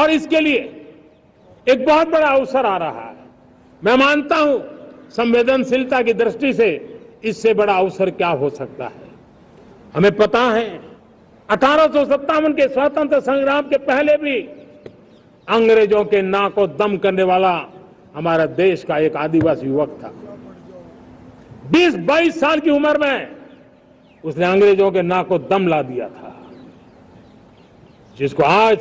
और इसके लिए एक बहुत बड़ा अवसर आ रहा है। मैं मानता हूं संवेदनशीलता की दृष्टि से इससे बड़ा अवसर क्या हो सकता है। हमें पता है 1857 के स्वतंत्र संग्राम के पहले भी अंग्रेजों के नाक को दम करने वाला हमारा देश का एक आदिवासी युवक था। 20-22 साल की उम्र में उसने अंग्रेजों के नाक को दम ला दिया था, जिसको आज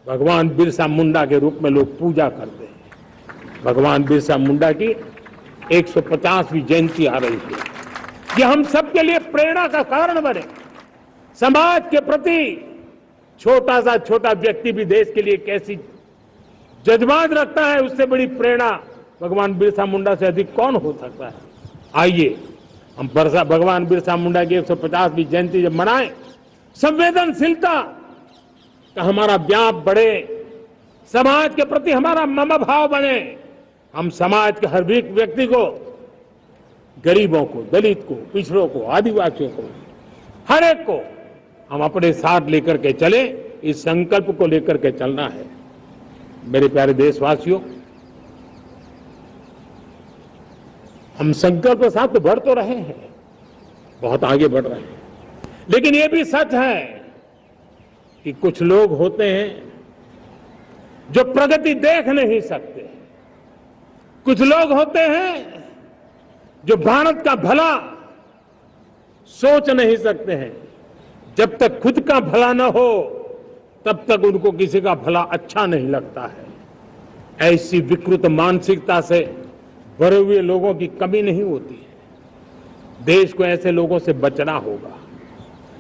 भगवान बिरसा मुंडा के रूप में लोग पूजा करते हैं। भगवान बिरसा मुंडा की 150वीं जयंती आ रही है। ये हम सबके लिए प्रेरणा का कारण बने। समाज के प्रति छोटा सा छोटा व्यक्ति भी देश के लिए कैसी जज्बात रखता है, उससे बड़ी प्रेरणा भगवान बिरसा मुंडा से अधिक कौन हो सकता है। आइए हम भगवान बिरसा मुंडा की 150वीं जयंती जब मनाएं, संवेदनशीलता का हमारा व्याप बढ़े, समाज के प्रति हमारा ममभाव बने। हम समाज के हर व्यक्ति को, गरीबों को, दलित को, पिछड़ों को, आदिवासियों को, हर एक को हम अपने साथ लेकर के चले। इस संकल्प को लेकर के चलना है। मेरे प्यारे देशवासियों, हम संकल्प के साथ तो बढ़ तो रहे हैं, बहुत आगे बढ़ रहे हैं, लेकिन ये भी सच है कि कुछ लोग होते हैं जो प्रगति देख नहीं सकते। कुछ लोग होते हैं जो भारत का भला सोच नहीं सकते हैं। जब तक खुद का भला न हो तब तक उनको किसी का भला अच्छा नहीं लगता है। ऐसी विकृत मानसिकता से भरे हुए लोगों की कमी नहीं होती है। देश को ऐसे लोगों से बचना होगा।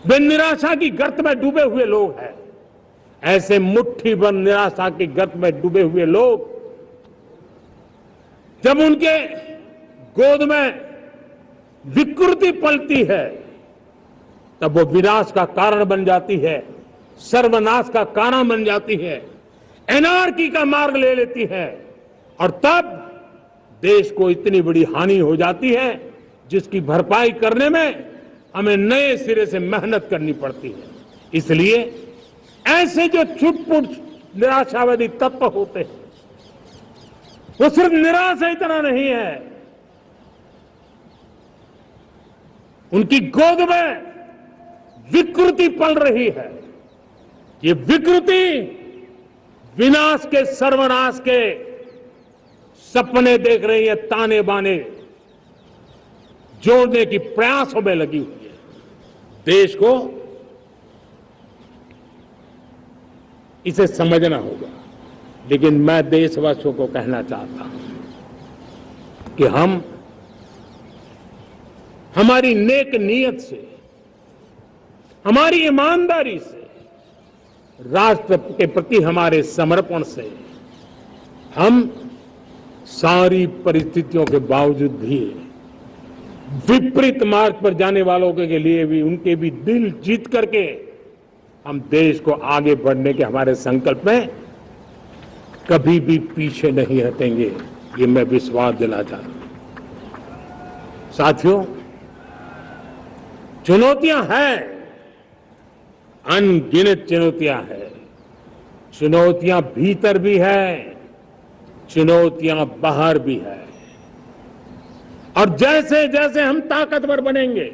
वे निराशा की गर्त में डूबे हुए लोग हैं। ऐसे मुट्ठी भर निराशा की गर्त में डूबे हुए लोग जब उनके गोद में विकृति पलती है तब वो विनाश का कारण बन जाती है, सर्वनाश का कारण बन जाती है, एनार्की का मार्ग ले लेती है, और तब देश को इतनी बड़ी हानि हो जाती है जिसकी भरपाई करने में हमें नए सिरे से मेहनत करनी पड़ती है। इसलिए ऐसे जो छुटपुट निराशावादी तत्व होते हैं, वो सिर्फ निराशा इतना नहीं है, उनकी गोद में विकृति पल रही है। ये विकृति विनाश के, सर्वनाश के सपने देख रही है, ताने बाने जोड़ने की प्रयासों में लगी हुई है। देश को इसे समझना होगा। लेकिन मैं देशवासियों को कहना चाहता हूं कि हम हमारी नेक नीयत से, हमारी ईमानदारी से, राष्ट्र के प्रति हमारे समर्पण से हम सारी परिस्थितियों के बावजूद भी विपरीत मार्ग पर जाने वालों के लिए भी उनके भी दिल जीत करके हम देश को आगे बढ़ने के हमारे संकल्प में कभी भी पीछे नहीं हटेंगे। ये मैं विश्वास दिला चाहता हूं। साथियों, चुनौतियां हैं, अनगिनत चुनौतियां हैं। चुनौतियां भीतर भी है, चुनौतियां बाहर भी है। और जैसे जैसे हम ताकतवर बनेंगे,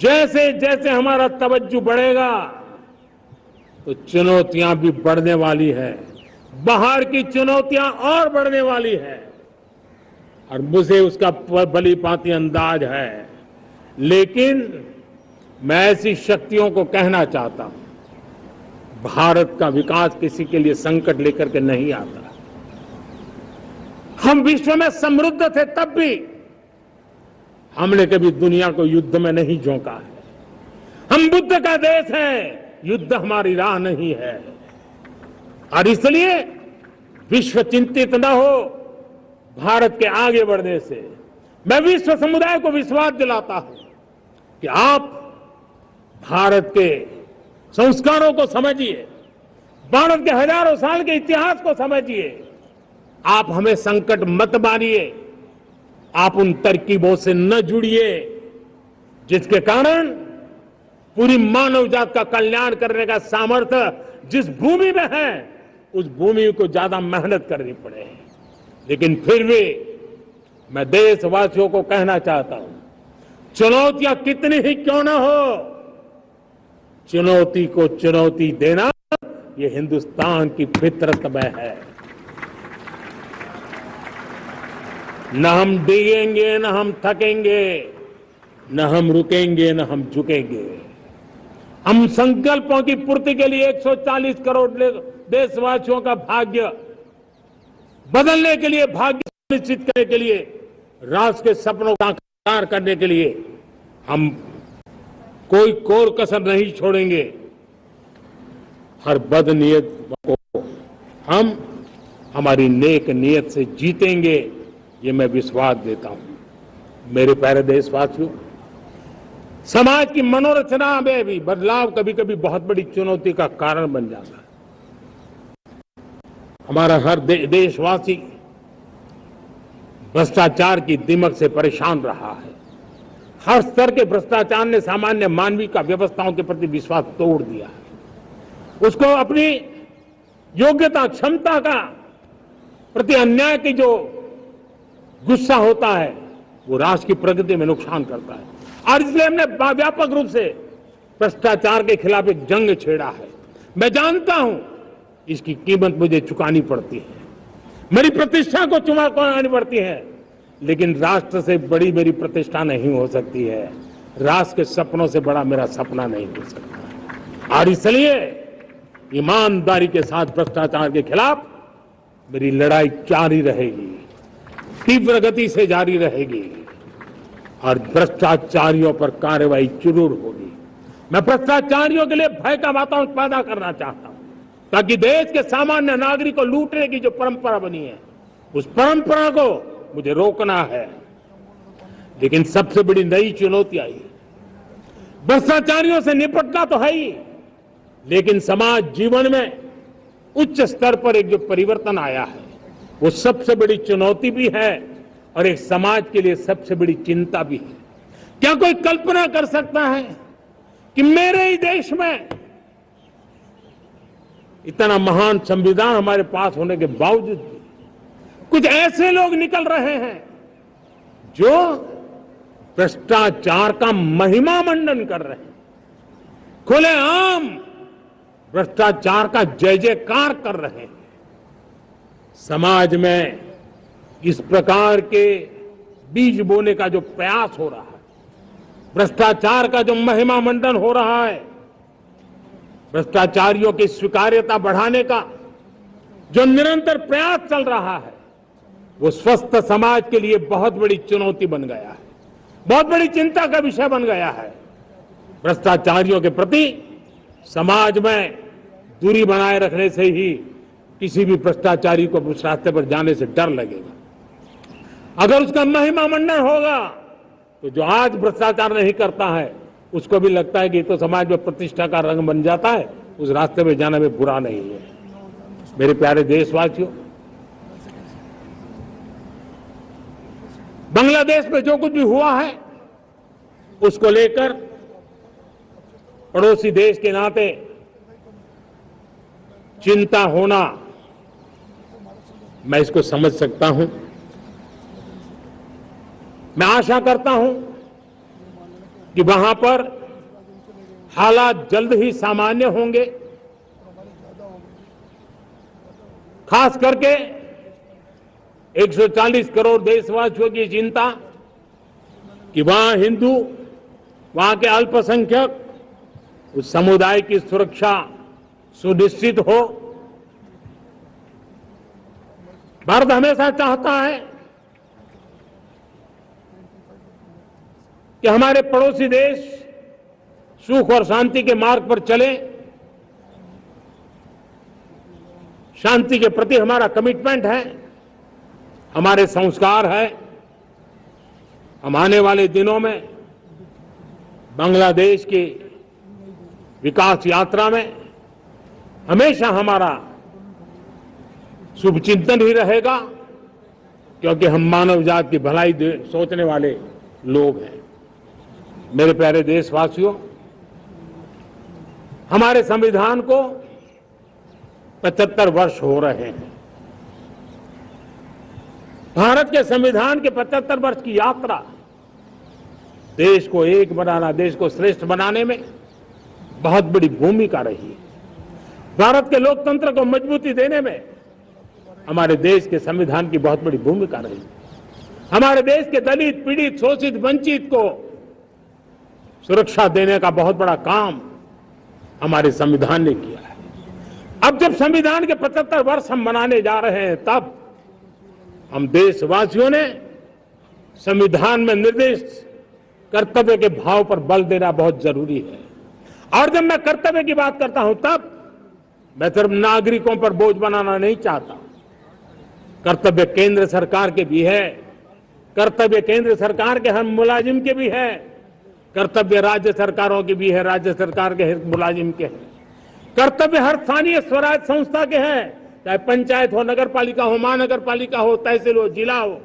जैसे जैसे हमारा तवज्जो बढ़ेगा, तो चुनौतियां भी बढ़ने वाली है, बाहर की चुनौतियां और बढ़ने वाली है। और मुझे उसका भली भांति अंदाज है। लेकिन मैं ऐसी शक्तियों को कहना चाहता हूं, भारत का विकास किसी के लिए संकट लेकर के नहीं आता। हम विश्व में समृद्ध थे तब भी हमने कभी दुनिया को युद्ध में नहीं झोंका है। हम बुद्ध का देश है, युद्ध हमारी राह नहीं है। और इसलिए विश्व चिंतित न हो भारत के आगे बढ़ने से। मैं विश्व समुदाय को विश्वास दिलाता हूं कि आप भारत के संस्कारों को समझिए, भारत के हजारों साल के इतिहास को समझिए। आप हमें संकट मत मानिए, आप उन तरकीबों से न जुड़िए जिसके कारण पूरी मानव जात का कल्याण करने का सामर्थ्य जिस भूमि में हैं उस भूमि को ज्यादा मेहनत करनी पड़े, लेकिन फिर भी मैं देशवासियों को कहना चाहता हूं, चुनौतियां कितनी ही क्यों ना हो, चुनौती को चुनौती देना ये हिंदुस्तान की फितरत में है। न हम डिगेंगे, न हम थकेंगे, न हम रुकेंगे, न हम झुकेंगे। हम संकल्पों की पूर्ति के लिए 140 करोड़ देशवासियों का भाग्य बदलने के लिए, भाग्य सुनिश्चित करने के लिए, राष्ट्र के सपनों का साकार करने के लिए हम कोई कोर कसर नहीं छोड़ेंगे। हर बदनीयत को हम हमारी नेक नीयत से जीतेंगे, ये मैं विश्वास देता हूं। मेरे प्यारे देशवासियों, समाज की मनोरचना में भी बदलाव कभी कभी बहुत बड़ी चुनौती का कारण बन जाता है। हमारा हर देशवासी भ्रष्टाचार की दिमक से परेशान रहा है। हर स्तर के भ्रष्टाचार ने सामान्य मानवीय का व्यवस्थाओं के प्रति विश्वास तोड़ दिया है। उसको अपनी योग्यता, क्षमता का प्रति अन्याय की जो गुस्सा होता है वो राष्ट्र की प्रगति में नुकसान करता है, और इसलिए हमने व्यापक रूप से भ्रष्टाचार के खिलाफ एक जंग छेड़ा है। मैं जानता हूं इसकी कीमत मुझे चुकानी पड़ती है, मेरी प्रतिष्ठा को चुकानी पड़ती है, लेकिन राष्ट्र से बड़ी मेरी प्रतिष्ठा नहीं हो सकती है, राष्ट्र के सपनों से बड़ा मेरा सपना नहीं हो सकता। और इसलिए ईमानदारी के साथ भ्रष्टाचार के खिलाफ मेरी लड़ाई जारी रहेगी, तीव्र गति से जारी रहेगी, और भ्रष्टाचारियों पर कार्रवाई जरूर होगी। मैं भ्रष्टाचारियों के लिए भय का वातावरण पैदा करना चाहता हूं, ताकि देश के सामान्य नागरिक को लूटने की जो परंपरा बनी है उस परंपरा को मुझे रोकना है। लेकिन सबसे बड़ी नई चुनौती आई, भ्रष्टाचारियों से निपटना तो है ही, लेकिन समाज जीवन में उच्च स्तर पर एक जो परिवर्तन आया है वो सबसे बड़ी चुनौती भी है और एक समाज के लिए सबसे बड़ी चिंता भी है। क्या कोई कल्पना कर सकता है कि मेरे ही देश में इतना महान संविधान हमारे पास होने के बावजूद भी कुछ ऐसे लोग निकल रहे हैं जो भ्रष्टाचार का महिमा मंडन कर रहे हैं, खुलेआम भ्रष्टाचार का जय जयकार कर रहे हैं। समाज में इस प्रकार के बीज बोने का जो प्रयास हो रहा है, भ्रष्टाचार का जो महिमा मंडन हो रहा है, भ्रष्टाचारियों की स्वीकार्यता बढ़ाने का जो निरंतर प्रयास चल रहा है, वो स्वस्थ समाज के लिए बहुत बड़ी चुनौती बन गया है, बहुत बड़ी चिंता का विषय बन गया है। भ्रष्टाचारियों के प्रति समाज में दूरी बनाए रखने से ही किसी भी भ्रष्टाचारी को उस रास्ते पर जाने से डर लगेगा। अगर उसका महिमा मंडन होगा तो जो आज भ्रष्टाचार नहीं करता है उसको भी लगता है कि तो समाज में प्रतिष्ठा का रंग बन जाता है, उस रास्ते में जाने में बुरा नहीं है। मेरे प्यारे देशवासियों, बांग्लादेश में जो कुछ भी हुआ है उसको लेकर पड़ोसी देश के नाते चिंता होना, मैं इसको समझ सकता हूं। मैं आशा करता हूं कि वहां पर हालात जल्द ही सामान्य होंगे, खास करके 140 करोड़ देशवासियों की चिंता कि वहां हिंदू, वहां के अल्पसंख्यक, उस समुदाय की सुरक्षा सुनिश्चित हो। भारत हमेशा चाहता है कि हमारे पड़ोसी देश सुख और शांति के मार्ग पर चले। शांति के प्रति हमारा कमिटमेंट है, हमारे संस्कार है। हम आने वाले दिनों में बांग्लादेश की विकास यात्रा में हमेशा हमारा शुभचिंतन ही रहेगा, क्योंकि हम मानव जाति की भलाई सोचने वाले लोग हैं। मेरे प्यारे देशवासियों, हमारे संविधान को 75 वर्ष हो रहे हैं। भारत के संविधान के 75 वर्ष की यात्रा देश को एक बनाना, देश को श्रेष्ठ बनाने में बहुत बड़ी भूमिका रही है। भारत के लोकतंत्र को मजबूती देने में हमारे देश के संविधान की बहुत बड़ी भूमिका रही। हमारे देश के दलित, पीड़ित, शोषित, वंचित को सुरक्षा देने का बहुत बड़ा काम हमारे संविधान ने किया है। अब जब संविधान के 75 वर्ष हम मनाने जा रहे हैं, तब हम देशवासियों ने संविधान में निर्दिष्ट कर्तव्य के भाव पर बल देना बहुत जरूरी है। और जब मैं कर्तव्य की बात करता हूं, तब मैं सिर्फ नागरिकों पर बोझ बनाना नहीं चाहता। कर्तव्य केंद्र सरकार के भी है, कर्तव्य केंद्र सरकार के हर मुलाजिम के भी है, कर्तव्य राज्य सरकारों के भी है, राज्य सरकार के हर मुलाजिम के हैं, कर्तव्य हर स्थानीय स्वराज संस्था के हैं, चाहे पंचायत हो, नगर पालिका हो, महानगर पालिका हो, तहसील हो, जिला हो,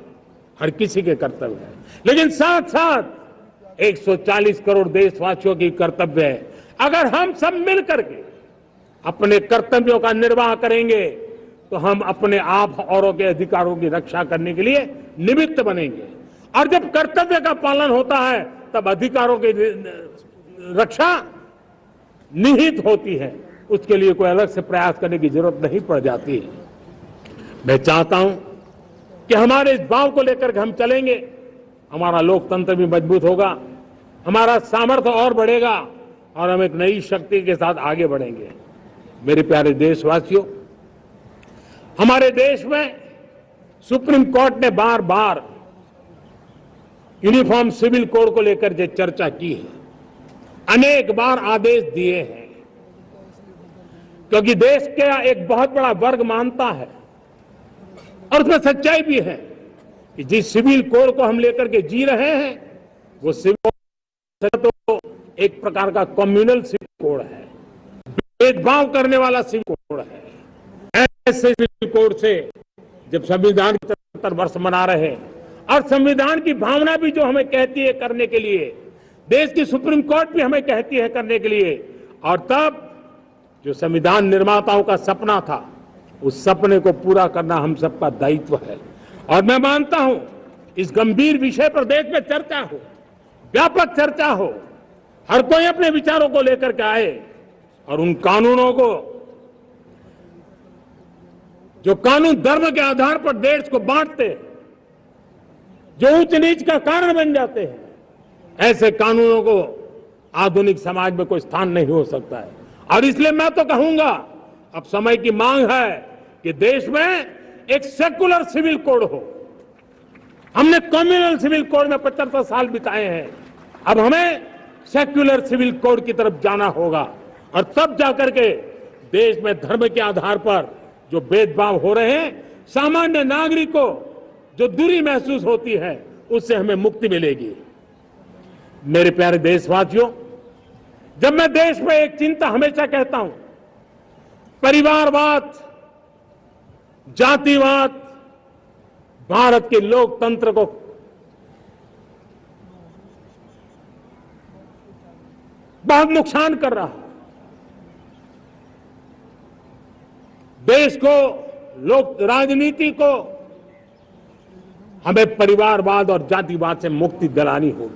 हर किसी के कर्तव्य है। लेकिन साथ साथ 140 करोड़ देशवासियों की कर्तव्य है। अगर हम सब मिल करके अपने कर्तव्यों का निर्वाह करेंगे तो हम अपने आप औरों के अधिकारों की रक्षा करने के लिए निमित्त बनेंगे। और जब कर्तव्य का पालन होता है, तब अधिकारों की रक्षा निहित होती है। उसके लिए कोई अलग से प्रयास करने की जरूरत नहीं पड़ जाती है। मैं चाहता हूं कि हमारे इस भाव को लेकर के हम चलेंगे, हमारा लोकतंत्र भी मजबूत होगा, हमारा सामर्थ्य और बढ़ेगा और हम एक नई शक्ति के साथ आगे बढ़ेंगे। मेरे प्यारे देशवासियों, हमारे देश में सुप्रीम कोर्ट ने बार बार यूनिफॉर्म सिविल कोड को लेकर जो चर्चा की है, अनेक बार आदेश दिए हैं, क्योंकि देश का एक बहुत बड़ा वर्ग मानता है और उसमें सच्चाई भी है कि जिस सिविल कोड को हम लेकर के जी रहे हैं, वो सिविल तो एक प्रकार का कम्युनल सिविल कोड है, भेदभाव करने वाला सिविल कोड है। ऐसे सिविल कोड से जब संविधान के 75 वर्ष मना रहे हैं और संविधान की भावना भी जो हमें कहती है करने के लिए, देश की सुप्रीम कोर्ट भी हमें कहती है करने के लिए, और तब जो संविधान निर्माताओं का सपना था, उस सपने को पूरा करना हम सबका दायित्व है। और मैं मानता हूं इस गंभीर विषय पर देश में चर्चा हो, व्यापक चर्चा हो, हर कोई अपने विचारों को लेकर के आए और उन कानूनों को, जो कानून धर्म के आधार पर देश को बांटते, जो ऊंच नीच का कारण बन जाते हैं, ऐसे कानूनों को आधुनिक समाज में कोई स्थान नहीं हो सकता है। और इसलिए मैं तो कहूंगा, अब समय की मांग है कि देश में एक सेकुलर सिविल कोड हो। हमने कम्युनल सिविल कोड में 75 साल बिताए हैं, अब हमें सेक्युलर सिविल कोड की तरफ जाना होगा और तब जाकर के देश में धर्म के आधार पर जो भेदभाव हो रहे हैं, सामान्य नागरिक को जो दूरी महसूस होती है, उससे हमें मुक्ति मिलेगी। मेरे प्यारे देशवासियों, जब मैं देश में एक चिंता हमेशा कहता हूं, परिवारवाद, जातिवाद भारत के लोकतंत्र को बहुत नुकसान कर रहा है। देश को, लोक राजनीति को हमें परिवारवाद और जातिवाद से मुक्ति दिलानी होगी।